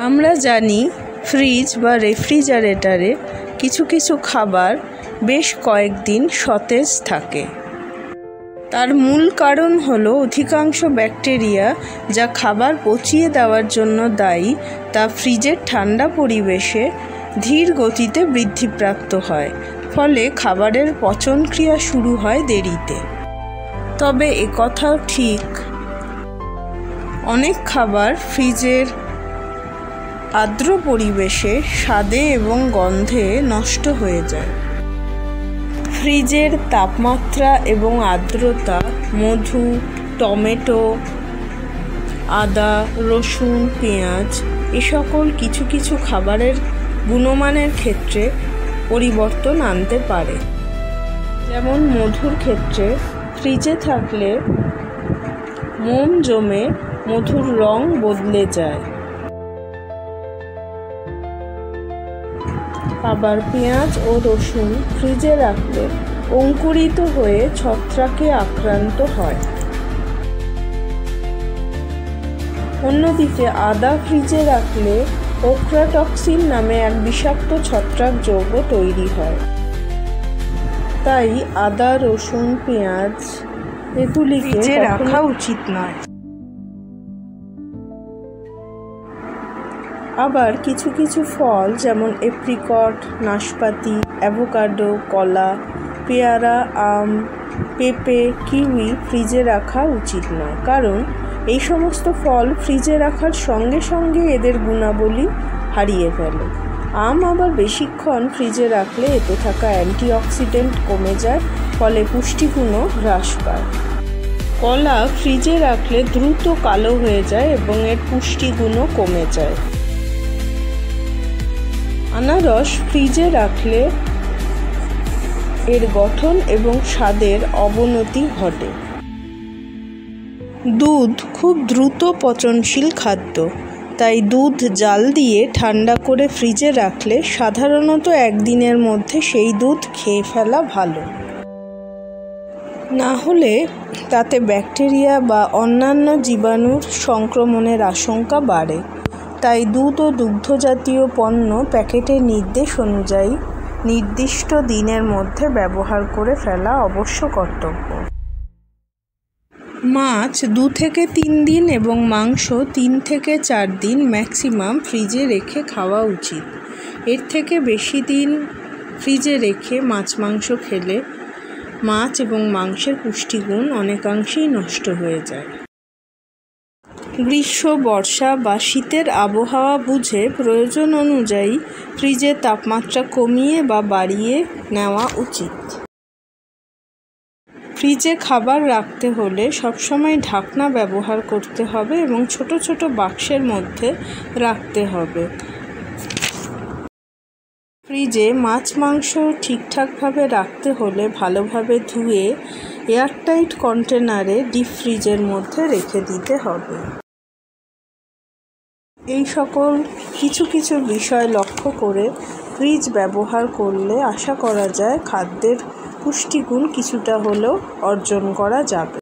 আমরা জানি ফ্রিজ বা রেফ্রিজারেটরে কিছু কিছু খাবার বেশ কয়েকদিন সতেজ থাকে। তার মূল কারণ হলো অধিকাংশ ব্যাকটেরিয়া যা খাবার পচিয়ে দেওয়ার জন্য দায়ী তা ফ্রিজের ঠান্ডা পরিবেশে ধীর গতিতে বৃদ্ধিপ্রাপ্ত হয়, ফলে খাবারের পচনক্রিয়া শুরু হয় দেরিতে। তবে একথাও ঠিক, অনেক খাবার ফ্রিজের আর্দ্র পরিবেশে স্বাদে এবং গন্ধে নষ্ট হয়ে যায়। ফ্রিজের তাপমাত্রা এবং আর্দ্রতা মধু, টমেটো, আদা, রসুন, পেঁয়াজ এ সকল কিছু কিছু খাবারের গুণমানের ক্ষেত্রে পরিবর্তন আনতে পারে। যেমন মধুর ক্ষেত্রে ফ্রিজে থাকলে মোম জমে মধুর রং বদলে যায়। আবার পেঁয়াজ ও রসুন ফ্রিজে রাখলে অঙ্কুরিত হয়ে ছত্রাকে আক্রান্ত হয়। অন্যদিকে আদা ফ্রিজে রাখলে ওক্রাটক্সিন নামে এক বিষাক্ত ছত্রাক যৌগ তৈরি হয়। তাই আদা, রসুন, পেঁয়াজ এগুলিকে ফ্রিজে রাখা উচিত নয়। আবার কিছু কিছু ফল যেমন এপ্রিকট, নাশপাতি, অ্যাভোকাডো, কলা, পেয়ারা, আম, পেঁপে, কিউই ফ্রিজে রাখা উচিত নয়, কারণ এই সমস্ত ফল ফ্রিজে রাখার সঙ্গে সঙ্গে এদের গুণাবলী হারিয়ে ফেলে। আম আবার বেশিক্ষণ ফ্রিজে রাখলে এতে থাকা অ্যান্টিঅক্সিডেন্ট কমে যায়, ফলে পুষ্টিগুণও হ্রাস পায়। কলা ফ্রিজে রাখলে দ্রুত কালো হয়ে যায় এবং এর পুষ্টিগুণও কমে যায়। আনারস ফ্রিজে রাখলে এর গঠন এবং স্বাদের অবনতি ঘটে। দুধ খুব দ্রুত পচনশীল খাদ্য, তাই দুধ জাল দিয়ে ঠান্ডা করে ফ্রিজে রাখলে সাধারণত একদিনের মধ্যে সেই দুধ খেয়ে ফেলা ভালো। না হলে তাতে ব্যাকটেরিয়া বা অন্যান্য জীবাণুর সংক্রমণের আশঙ্কা বাড়ে। তাই দুধ ও দুগ্ধজাতীয় পণ্য প্যাকেটের নির্দেশ অনুযায়ী নির্দিষ্ট দিনের মধ্যে ব্যবহার করে ফেলা অবশ্য কর্তব্য। মাছ 2 থেকে 3 দিন এবং মাংস 3 থেকে 4 দিন ম্যাক্সিমাম ফ্রিজে রেখে খাওয়া উচিত। এর থেকে বেশি দিন ফ্রিজে রেখে মাছ মাংস খেলে মাছ এবং মাংসের পুষ্টিগুণ অনেকাংশেই নষ্ট হয়ে যায়। গ্রীষ্ম, বর্ষা বা শীতের আবহাওয়া বুঝে প্রয়োজন অনুযায়ী ফ্রিজের তাপমাত্রা কমিয়ে বা বাড়িয়ে নেওয়া উচিত। ফ্রিজে খাবার রাখতে হলে সবসময় ঢাকনা ব্যবহার করতে হবে এবং ছোট ছোট বাক্সের মধ্যে রাখতে হবে। ফ্রিজে মাছ মাংস ঠিকঠাকভাবে রাখতে হলে ভালোভাবে ধুয়ে এয়ারটাইট কন্টেনারে ডিপ ফ্রিজের মধ্যে রেখে দিতে হবে। এই সকল কিছু কিছু বিষয় লক্ষ্য করে ফ্রিজ ব্যবহার করলে আশা করা যায় খাদ্যের পুষ্টিগুণ কিছুটা হলেও অর্জন করা যাবে।